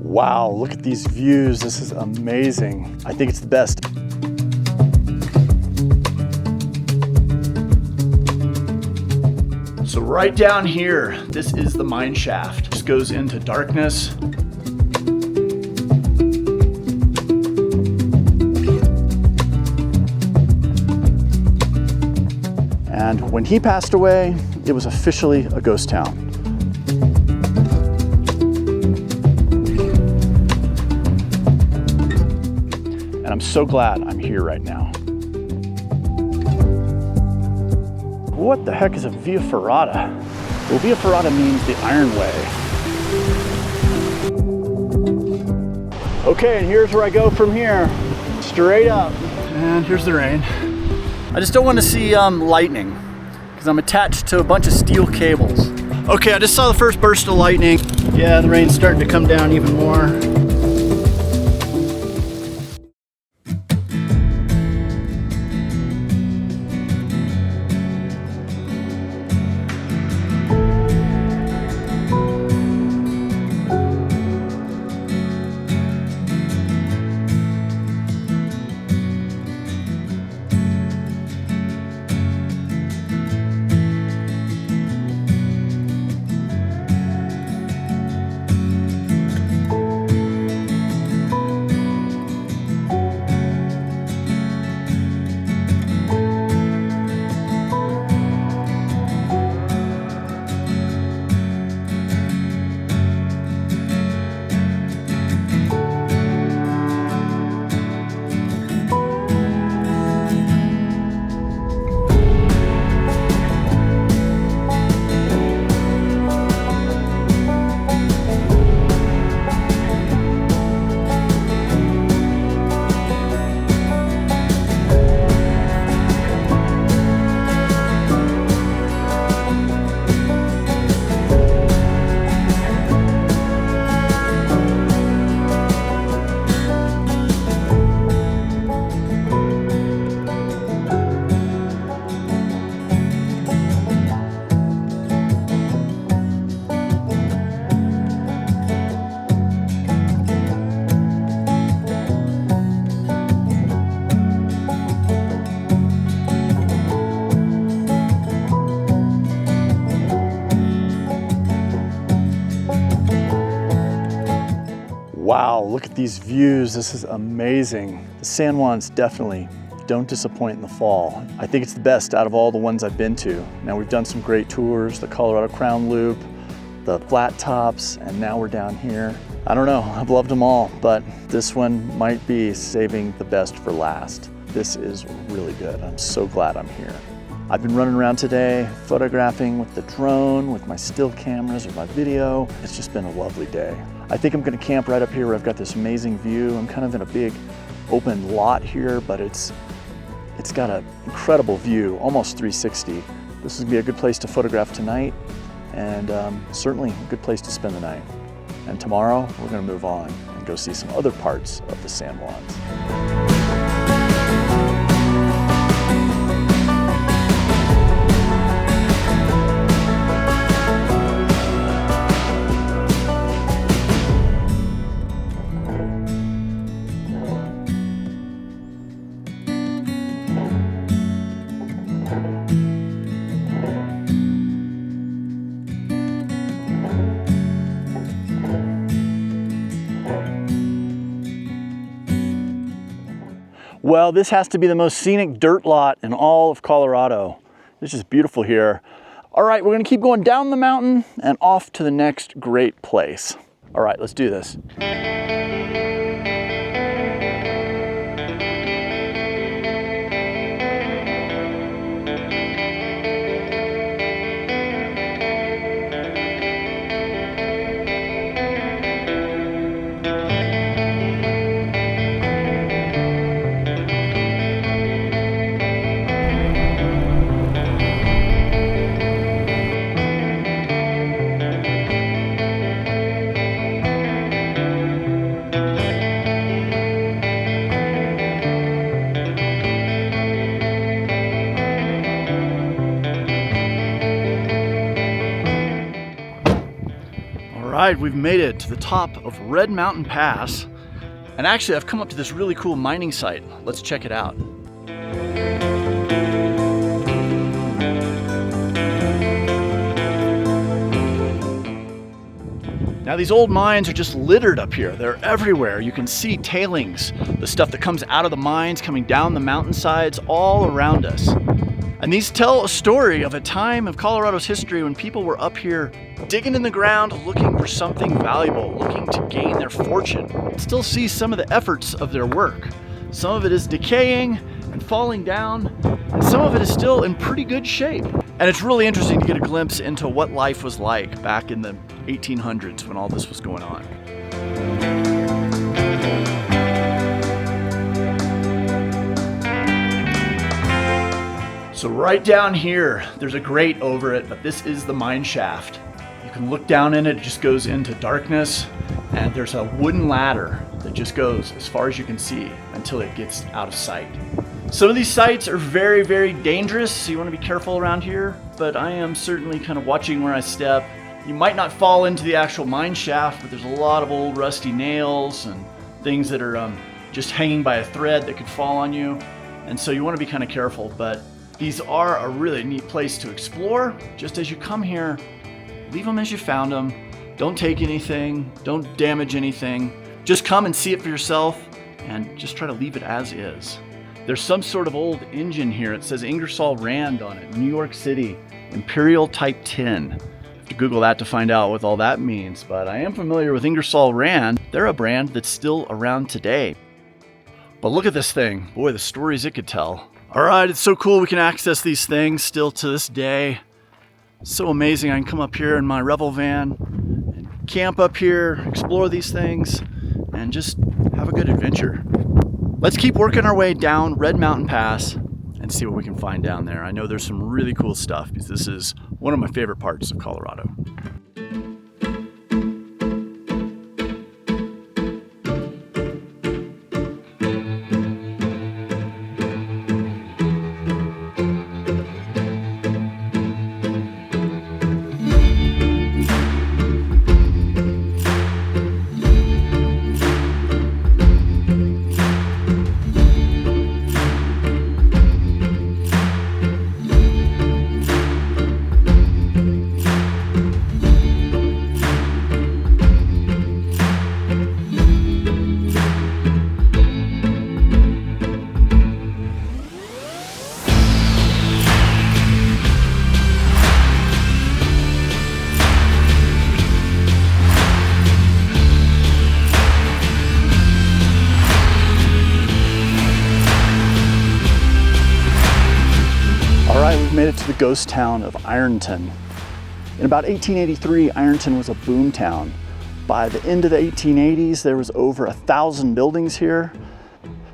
Wow, look at these views. This is amazing. I think it's the best. So right down here, this is the mine shaft. Just goes into darkness. And when he passed away, it was officially a ghost town. And I'm so glad I'm here right now. What the heck is a Via Ferrata? Well, Via Ferrata means the Iron Way. Okay, and here's where I go from here. Straight up. And here's the rain. I just don't want to see lightning because I'm attached to a bunch of steel cables. Okay, I just saw the first burst of lightning. Yeah, the rain's starting to come down even more. Wow, look at these views. This is amazing. The San Juans definitely don't disappoint in the fall. I think it's the best out of all the ones I've been to. Now we've done some great tours, the Colorado Crown Loop, the flat tops, and now we're down here. I don't know, I've loved them all, but this one might be saving the best for last. This is really good. I'm so glad I'm here. I've been running around today, photographing with the drone, with my still cameras, with my video. It's just been a lovely day. I think I'm gonna camp right up here where I've got this amazing view. I'm kind of in a big open lot here, but it's got an incredible view, almost 360. This is gonna be a good place to photograph tonight, and certainly a good place to spend the night. And tomorrow, we're gonna move on and go see some other parts of the San Juans. Well, this has to be the most scenic dirt lot in all of Colorado. It's just beautiful here. All right, we're gonna keep going down the mountain and off to the next great place. All right, let's do this. All right, we've made it to the top of Red Mountain Pass. And actually, I've come up to this really cool mining site. Let's check it out. Now these old mines are just littered up here. They're everywhere. You can see tailings, the stuff that comes out of the mines, coming down the mountainsides all around us. And these tell a story of a time of Colorado's history when people were up here digging in the ground, looking for something valuable, looking to gain their fortune. Still see some of the efforts of their work. Some of it is decaying and falling down, and some of it is still in pretty good shape. And it's really interesting to get a glimpse into what life was like back in the 1800s when all this was going on. So right down here, there's a grate over it, but this is the mine shaft. You can look down in it, it just goes into darkness, and there's a wooden ladder that just goes as far as you can see until it gets out of sight. Some of these sites are very, very dangerous, so you want to be careful around here, but I am certainly kind of watching where I step. You might not fall into the actual mine shaft, but there's a lot of old rusty nails and things that are just hanging by a thread that could fall on you, and so you want to be kind of careful, but these are a really neat place to explore. Just as you come here, leave them as you found them. Don't take anything, don't damage anything. Just come and see it for yourself and just try to leave it as is. There's some sort of old engine here. It says Ingersoll Rand on it, New York City, Imperial Type 10. I have to Google that to find out what all that means, but I am familiar with Ingersoll Rand. They're a brand that's still around today. But look at this thing. Boy, the stories it could tell. All right, it's so cool we can access these things still to this day. It's so amazing. I can come up here in my Revel van and camp up here, explore these things, and just have a good adventure. Let's keep working our way down Red Mountain Pass and see what we can find down there. I know there's some really cool stuff because this is one of my favorite parts of Colorado. Made it to the ghost town of Ironton. In about 1883, Ironton was a boom town. By the end of the 1880s, there was over 1,000 buildings here.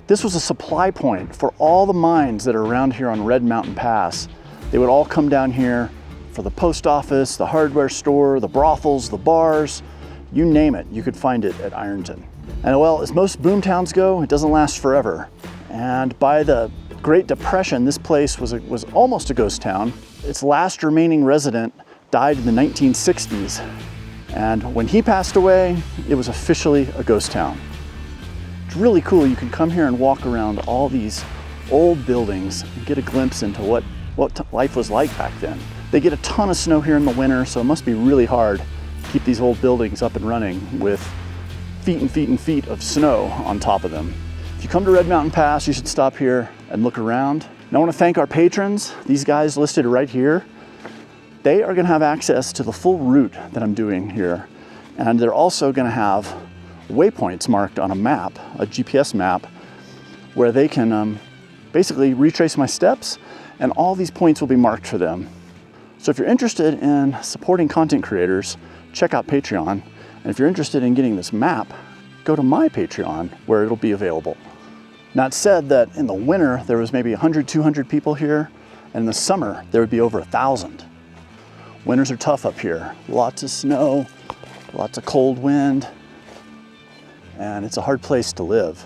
This was a supply point for all the mines that are around here on Red Mountain Pass. They would all come down here for the post office, the hardware store, the brothels, the bars, you name it, you could find it at Ironton. And well, as most boom towns go, it doesn't last forever. And by the Great Depression, this place was almost a ghost town. Its last remaining resident died in the 1960s. And when he passed away, it was officially a ghost town. It's really cool. You can come here and walk around all these old buildings and get a glimpse into what life was like back then. They get a ton of snow here in the winter, so it must be really hard to keep these old buildings up and running with feet and feet and feet of snow on top of them. If you come to Red Mountain Pass, you should stop here and look around. And I want to thank our patrons, these guys listed right here. They are going to have access to the full route that I'm doing here. And they're also going to have waypoints marked on a map, a GPS map, where they can basically retrace my steps, and all these points will be marked for them. So if you're interested in supporting content creators, check out Patreon. And if you're interested in getting this map, go to my Patreon where it'll be available. Now, it's said that in the winter, there was maybe 100, 200 people here, and in the summer, there would be over 1,000. Winters are tough up here. Lots of snow, lots of cold wind, and it's a hard place to live,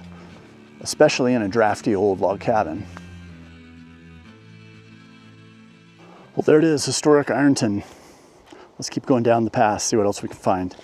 especially in a drafty old log cabin. Well, there it is, historic Ironton. Let's keep going down the pass, see what else we can find.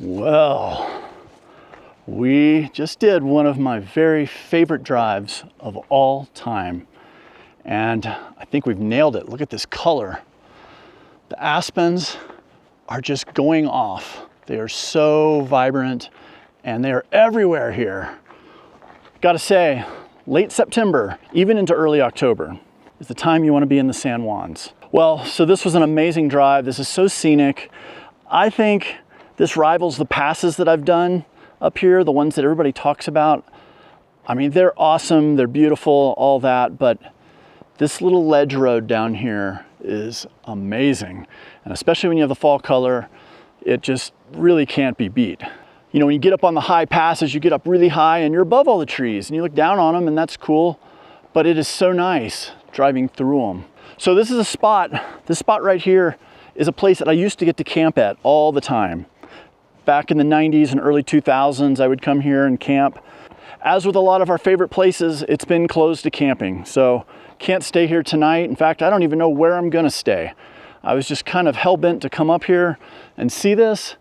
Well, we just did one of my very favorite drives of all time. And I think we've nailed it. Look at this color. The aspens are just going off. They are so vibrant and they are everywhere here. Gotta say, late September, even into early October, is the time you want to be in the San Juans. Well, so this was an amazing drive. This is so scenic. I think this rivals the passes that I've done up here, the ones that everybody talks about. I mean, they're awesome, they're beautiful, all that, but this little ledge road down here is amazing. And especially when you have the fall color, it just really can't be beat. You know, when you get up on the high passes, you get up really high and you're above all the trees and you look down on them and that's cool, but it is so nice driving through them. So this is a spot, this spot right here is a place that I used to get to camp at all the time. Back in the 90s and early 2000s, I would come here and camp. As with a lot of our favorite places, it's been closed to camping, so can't stay here tonight. In fact, I don't even know where I'm gonna stay. I was just kind of hell-bent to come up here and see this,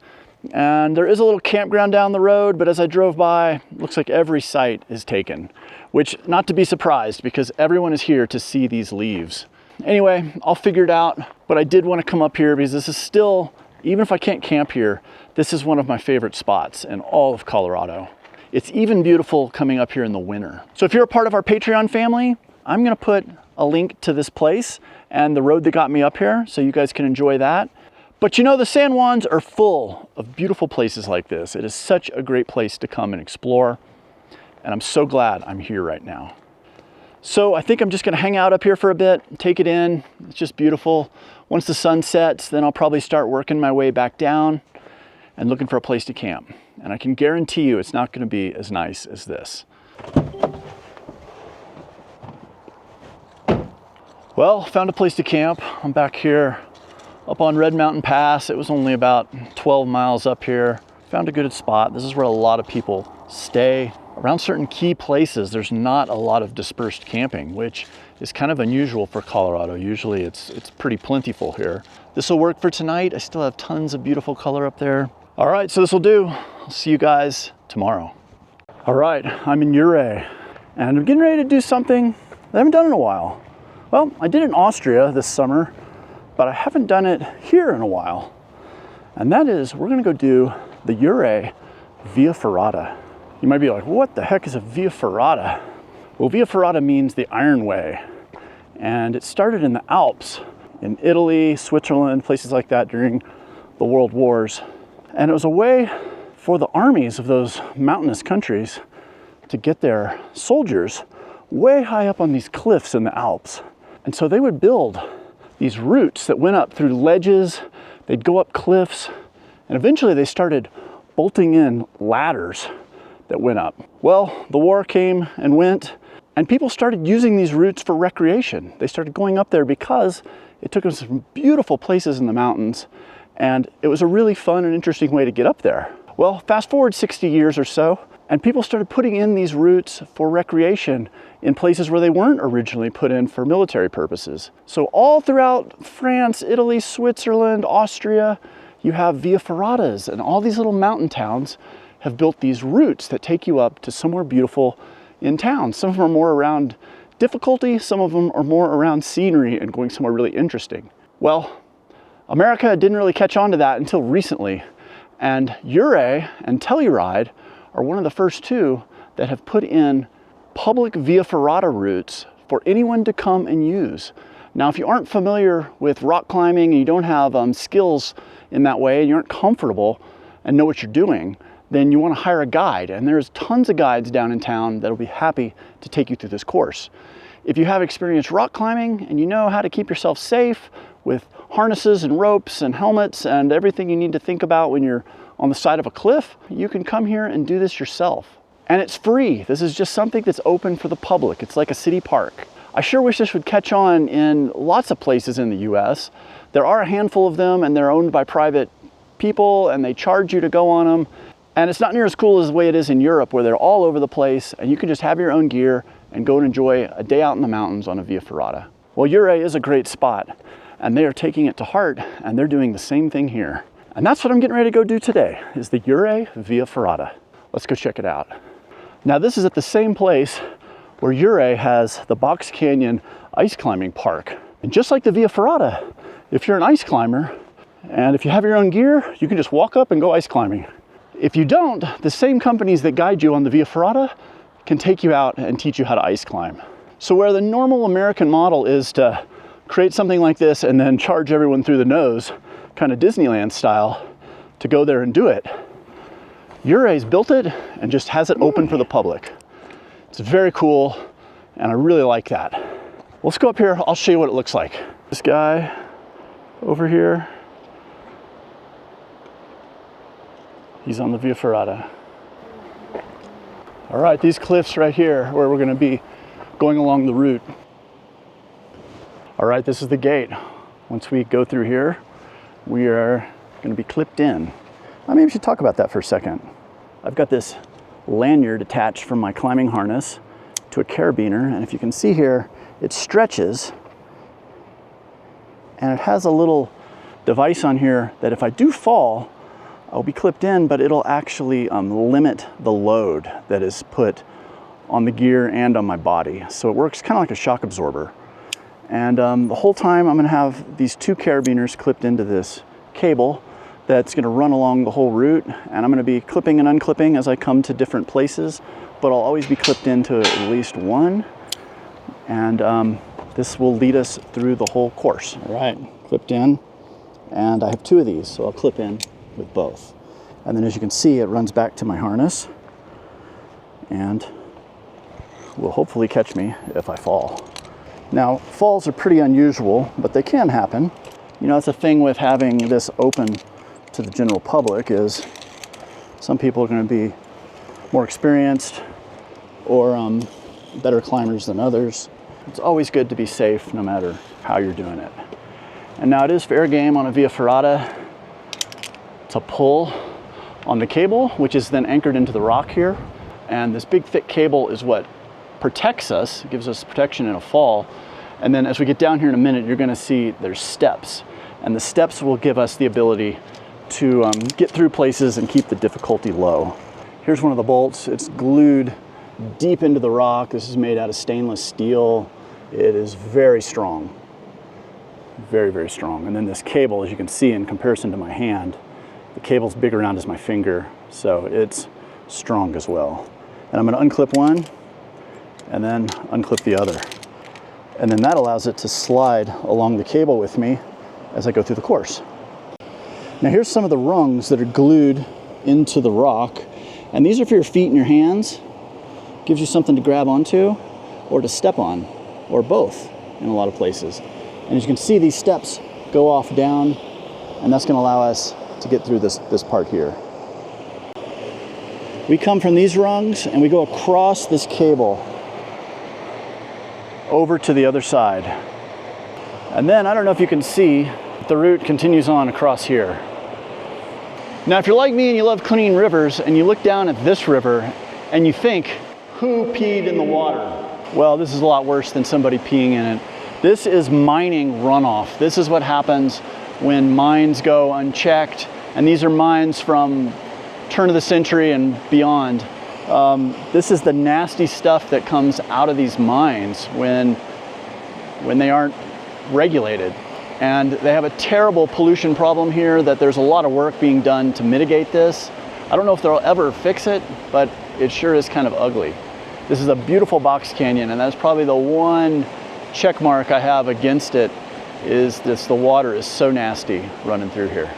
and there is a little campground down the road, but as I drove by, looks like every site is taken, which not to be surprised because everyone is here to see these leaves. Anyway, I'll figure it out, but I did want to come up here because this is still, even if I can't camp here, this is one of my favorite spots in all of Colorado. It's even beautiful coming up here in the winter. So if you're a part of our Patreon family, I'm gonna put a link to this place and the road that got me up here so you guys can enjoy that. But you know, the San Juans are full of beautiful places like this. It is such a great place to come and explore. And I'm so glad I'm here right now. So I think I'm just gonna hang out up here for a bit, take it in. It's just beautiful. Once the sun sets, then I'll probably start working my way back down and looking for a place to camp. And I can guarantee you it's not gonna be as nice as this. Well, found a place to camp. I'm back here up on Red Mountain Pass. It was only about 12 miles up here. Found a good spot. This is where a lot of people stay. Around certain key places, there's not a lot of dispersed camping, which is kind of unusual for Colorado. Usually it's pretty plentiful here. This will work for tonight. I still have tons of beautiful color up there. All right, so this will do. I'll see you guys tomorrow. All right, I'm in Ouray, and I'm getting ready to do something I haven't done in a while. Well, I did it in Austria this summer, but I haven't done it here in a while. And that is, we're gonna go do the Ouray Via Ferrata. You might be like, what the heck is a Via Ferrata? Well, Via Ferrata means the Iron Way. And it started in the Alps, in Italy, Switzerland, places like that during the World Wars. And it was a way for the armies of those mountainous countries to get their soldiers way high up on these cliffs in the Alps. And so they would build these routes that went up through ledges, they'd go up cliffs, and eventually they started bolting in ladders that went up. Well, the war came and went, and people started using these routes for recreation. They started going up there because it took them to some beautiful places in the mountains, and it was a really fun and interesting way to get up there. Well, fast forward 60 years or so, and people started putting in these routes for recreation in places where they weren't originally put in for military purposes. So all throughout France, Italy, Switzerland, Austria, you have Via Ferratas, and all these little mountain towns have built these routes that take you up to somewhere beautiful in town. Some of them are more around difficulty, some of them are more around scenery and going somewhere really interesting. Well, America didn't really catch on to that until recently, and Ouray and Telluride are one of the first two that have put in public Via Ferrata routes for anyone to come and use. Now, if you aren't familiar with rock climbing and you don't have skills in that way, and you aren't comfortable and know what you're doing, then you want to hire a guide. And there's tons of guides down in town that'll be happy to take you through this course. If you have experienced rock climbing and you know how to keep yourself safe with harnesses and ropes and helmets and everything you need to think about when you're on the side of a cliff, you can come here and do this yourself. And it's free. This is just something that's open for the public. It's like a city park. I sure wish this would catch on in lots of places in the US. There are a handful of them, and they're owned by private people, and they charge you to go on them. And it's not near as cool as the way it is in Europe, where they're all over the place, and you can just have your own gear and go and enjoy a day out in the mountains on a Via Ferrata. Well, Ouray is a great spot, and they are taking it to heart, and they're doing the same thing here. And that's what I'm getting ready to go do today, is the Ouray Via Ferrata. Let's go check it out. Now, this is at the same place where Ouray has the Box Canyon Ice Climbing Park. And just like the Via Ferrata, if you're an ice climber, and if you have your own gear, you can just walk up and go ice climbing. If you don't, the same companies that guide you on the Via Ferrata can take you out and teach you how to ice climb. So where the normal American model is to create something like this and then charge everyone through the nose, kind of Disneyland style, to go there and do it, Ouray's built it and just has it open for the public. It's very cool, and I really like that. Let's go up here, I'll show you what it looks like. This guy over here, he's on the Via Ferrata. All right, these cliffs right here, where we're gonna be going along the route. All right, this is the gate. Once we go through here, we are gonna be clipped in. Maybe we should talk about that for a second. I've got this lanyard attached from my climbing harness to a carabiner, and if you can see here, it stretches, and it has a little device on here that if I do fall, I'll be clipped in, but it'll actually limit the load that is put on the gear and on my body. So it works kind of like a shock absorber. And the whole time I'm gonna have these two carabiners clipped into this cable that's gonna run along the whole route, and I'm gonna be clipping and unclipping as I come to different places, but I'll always be clipped into at least one, and this will lead us through the whole course. All right, clipped in, and I have two of these, so I'll clip in with both. And then as you can see, it runs back to my harness, and will hopefully catch me if I fall. Now, falls are pretty unusual, but they can happen. You know, that's the thing with having this open to the general public, is some people are going to be more experienced or better climbers than others. It's always good to be safe no matter how you're doing it. And now it is fair game on a Via Ferrata to pull on the cable, which is then anchored into the rock here. And this big thick cable is what protects us, gives us protection in a fall. And then as we get down here in a minute, you're gonna see there's steps. And the steps will give us the ability to get through places and keep the difficulty low. Here's one of the bolts. It's glued deep into the rock. This is made out of stainless steel. It is very strong, very, very strong. And then this cable, as you can see in comparison to my hand, the cable's big around as my finger, so it's strong as well. And I'm gonna unclip one and then unclip the other. And then that allows it to slide along the cable with me as I go through the course. Now here's some of the rungs that are glued into the rock, and these are for your feet and your hands. Gives you something to grab onto or to step on, or both in a lot of places. And as you can see, these steps go off down, and that's gonna allow us to get through this part here. We come from these rungs and we go across this cable over to the other side. And then, I don't know if you can see, the route continues on across here. Now, if you're like me and you love clean rivers, and you look down at this river and you think, who peed in the water? Well, this is a lot worse than somebody peeing in it. This is mining runoff. This is what happens when mines go unchecked. And these are mines from turn of the century and beyond. This is the nasty stuff that comes out of these mines when they aren't regulated. And they have a terrible pollution problem here that there's a lot of work being done to mitigate this. I don't know if they'll ever fix it, but it sure is kind of ugly. This is a beautiful box canyon, and that's probably the one check mark I have against it is this: the water is so nasty running through here.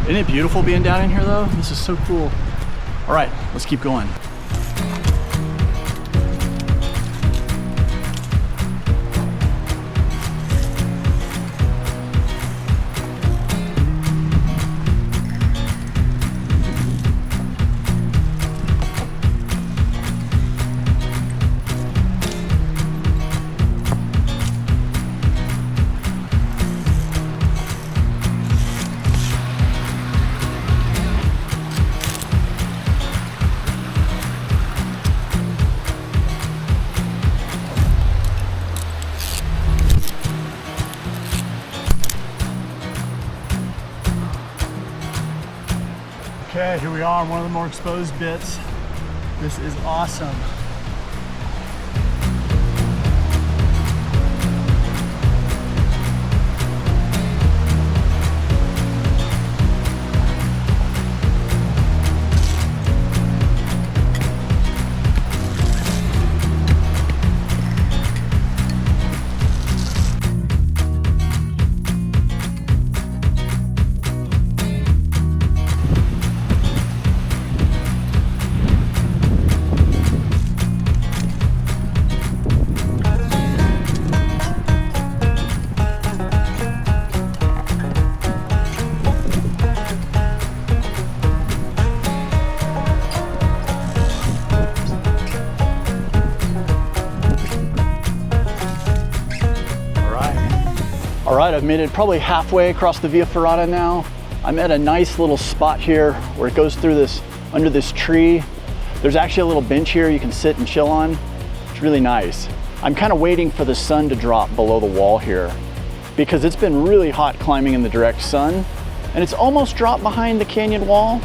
Isn't it beautiful being down in here though? This is so cool. All right, let's keep going. Okay, here we are on one of the more exposed bits. This is awesome. All right, I've made it probably halfway across the Via Ferrata now. I'm at a nice little spot here where it goes through this, under this tree. There's actually a little bench here you can sit and chill on. It's really nice. I'm kind of waiting for the sun to drop below the wall here because it's been really hot climbing in the direct sun, and it's almost dropped behind the canyon wall,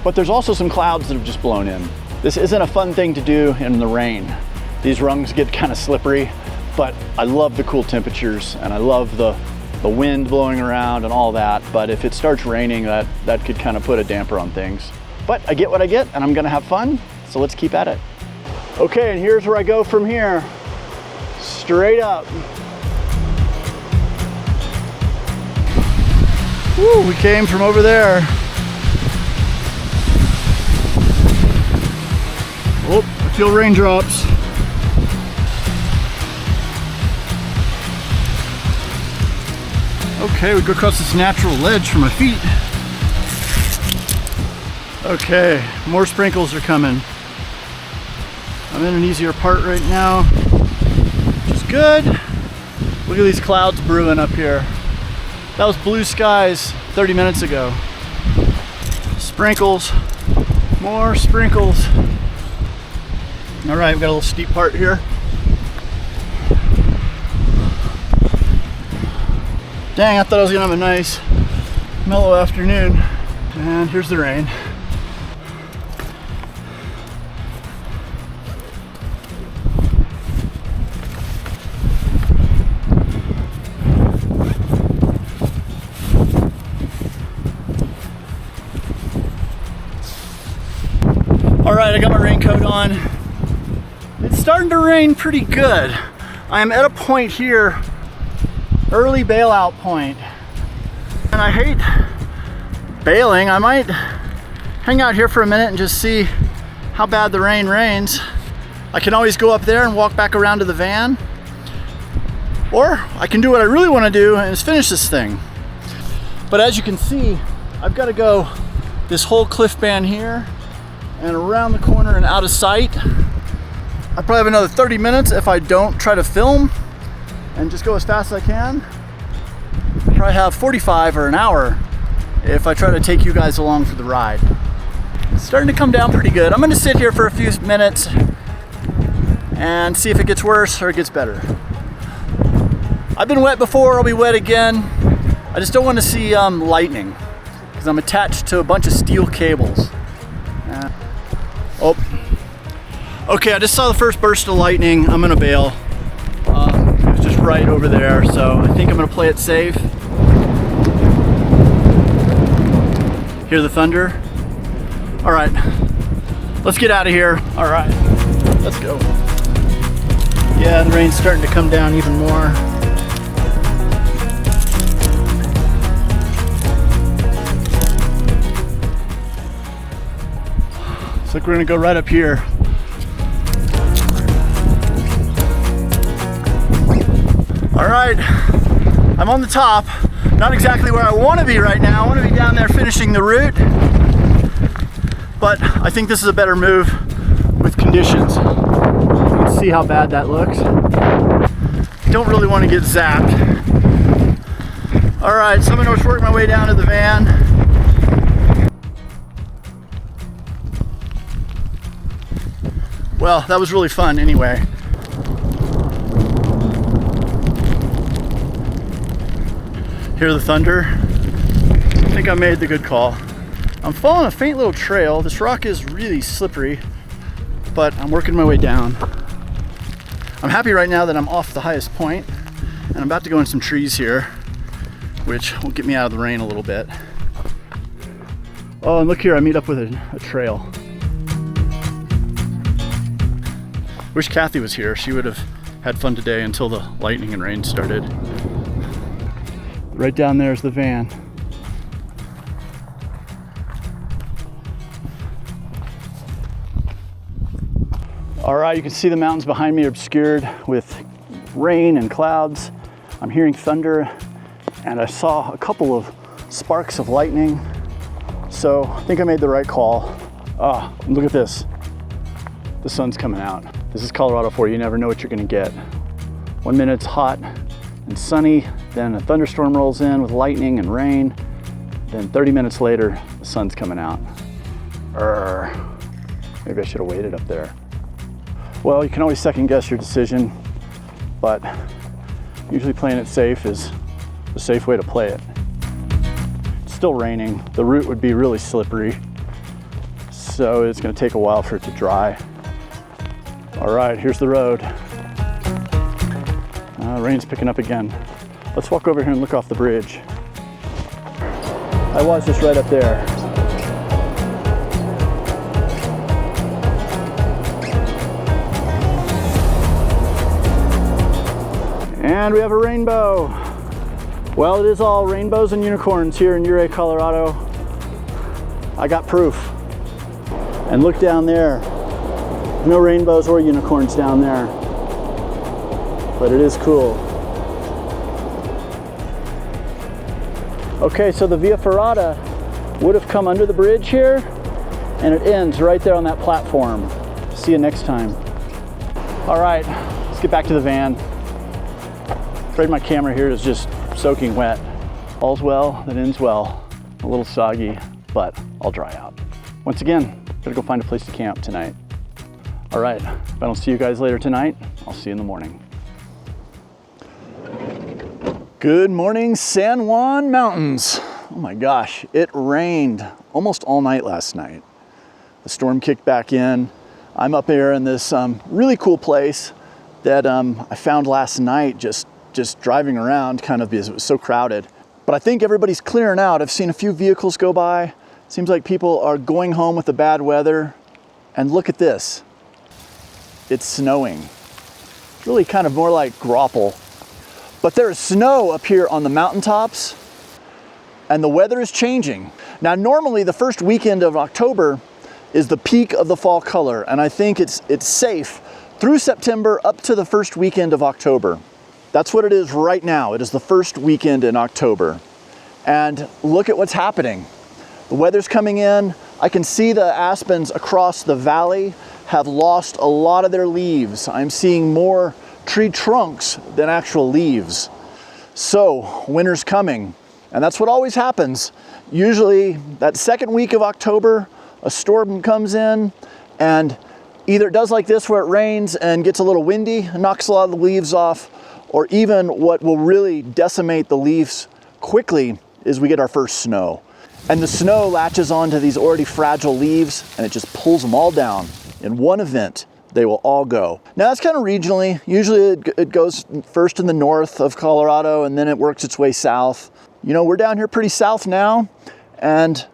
but there's also some clouds that have just blown in. This isn't a fun thing to do in the rain. These rungs get kind of slippery, but I love the cool temperatures and I love the wind blowing around and all that. But if it starts raining, that could kind of put a damper on things. But I get what I get and I'm gonna have fun, so let's keep at it. Okay, and here's where I go from here. Straight up. Woo, we came from over there. Oh, I feel raindrops. Okay, we go across this natural ledge for my feet. Okay, more sprinkles are coming. I'm in an easier part right now, which is good. Look at these clouds brewing up here. That was blue skies 30 minutes ago. Sprinkles, more sprinkles. All right, we've got a little steep part here. Dang, I thought I was gonna have a nice, mellow afternoon. And here's the rain. All right, I got my raincoat on. It's starting to rain pretty good. I am at a point here, early bailout point, and I hate bailing. I might hang out here for a minute and just see how bad the rain rains. I can always go up there and walk back around to the van, or I can do what I really want to do and is finish this thing. But as you can see, I've got to go this whole cliff band here and around the corner and out of sight. I probably have another 30 minutes if I don't try to film and just go as fast as I can. I'll probably have 45 or an hour if I try to take you guys along for the ride. It's starting to come down pretty good. I'm gonna sit here for a few minutes and see if it gets worse or it gets better. I've been wet before, I'll be wet again. I just don't want to see lightning because I'm attached to a bunch of steel cables. Oh, okay, I just saw the first burst of lightning. I'm gonna bail. It was just right over there, so I think I'm gonna play it safe. Hear the thunder? All right, let's get out of here. All right, let's go. Yeah, the rain's starting to come down even more. Looks like we're gonna go right up here. All right, I'm on the top. Not exactly where I want to be right now. I want to be down there finishing the route, but I think this is a better move with conditions. You can see how bad that looks. Don't really want to get zapped. All right, so I'm going to work my way down to the van. Well, that was really fun anyway. Hear the thunder? I think I made the good call. I'm following a faint little trail. This rock is really slippery, but I'm working my way down. I'm happy right now that I'm off the highest point, and I'm about to go in some trees here, which will get me out of the rain a little bit. Oh, and look here, I meet up with a trail. Wish Kathy was here. She would have had fun today until the lightning and rain started. Right down there is the van. All right, you can see the mountains behind me are obscured with rain and clouds. I'm hearing thunder, and I saw a couple of sparks of lightning. So I think I made the right call. Ah, look at this. The sun's coming out. This is Colorado for you. You never know what you're gonna get. 1 minute it's hot and sunny, then a thunderstorm rolls in with lightning and rain. Then 30 minutes later, the sun's coming out. Maybe I should have waited up there. Well, you can always second guess your decision, but usually playing it safe is the safe way to play it. It's still raining. The route would be really slippery, so it's gonna take a while for it to dry. All right, here's the road. Rain's picking up again. Let's walk over here and look off the bridge. I was just right up there. And we have a rainbow. Well, it is all rainbows and unicorns here in Ouray, Colorado. I got proof. And look down there. No rainbows or unicorns down there. But it is cool. Okay, so the Via Ferrata would have come under the bridge here, and it ends right there on that platform. See you next time. All right, let's get back to the van. Afraid my camera here is just soaking wet. All's well that ends well. A little soggy, but I'll dry out. Once again, gotta go find a place to camp tonight. All right, if I don't see you guys later tonight, I'll see you in the morning. Good morning, San Juan Mountains. Oh my gosh, it rained almost all night last night. The storm kicked back in. I'm up here in this really cool place that I found last night just driving around kind of because it was so crowded. But I think everybody's clearing out. I've seen a few vehicles go by. Seems like people are going home with the bad weather. And look at this. It's snowing. It's really kind of more like graupel. But there is snow up here on the mountaintops, and the weather is changing. Now, normally the first weekend of October is the peak of the fall color, and I think it's safe through September up to the first weekend of October. That's what it is right now. It is the first weekend in October. And look at what's happening. The weather's coming in. I can see the aspens across the valley have lost a lot of their leaves. I'm seeing more tree trunks than actual leaves. So winter's coming, and that's what always happens. Usually that second week of October, a storm comes in, and either it does like this where it rains and gets a little windy and knocks a lot of the leaves off, or even what will really decimate the leaves quickly is we get our first snow. And the snow latches onto these already fragile leaves and it just pulls them all down. In one event, they will all go. Now that's kind of regionally. Usually it goes first in the north of Colorado and then it works its way south. You know, we're down here pretty south now and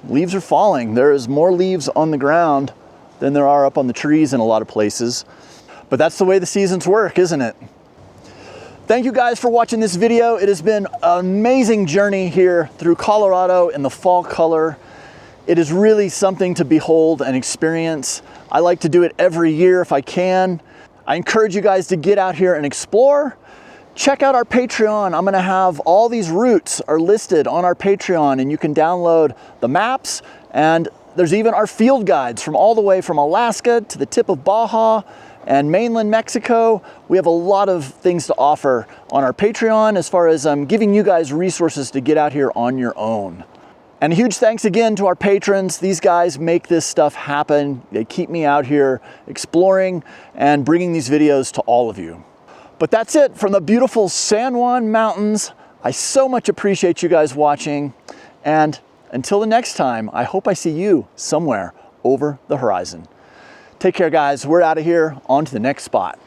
leaves are falling. There is more leaves on the ground than there are up on the trees in a lot of places. But that's the way the seasons work, isn't it? Thank you guys for watching this video. It has been an amazing journey here through Colorado in the fall color. It is really something to behold and experience. I like to do it every year if I can. I encourage you guys to get out here and explore. Check out our Patreon. I'm gonna have all these routes are listed on our Patreon and you can download the maps, and there's even our field guides from all the way from Alaska to the tip of Baja and mainland Mexico. We have a lot of things to offer on our Patreon as far as giving you guys resources to get out here on your own. And a huge thanks again to our patrons. These guys make this stuff happen. They keep me out here exploring and bringing these videos to all of you. But that's it from the beautiful San Juan Mountains. I so much appreciate you guys watching. And until the next time, I hope I see you somewhere over the horizon. Take care, guys. We're out of here. On to the next spot.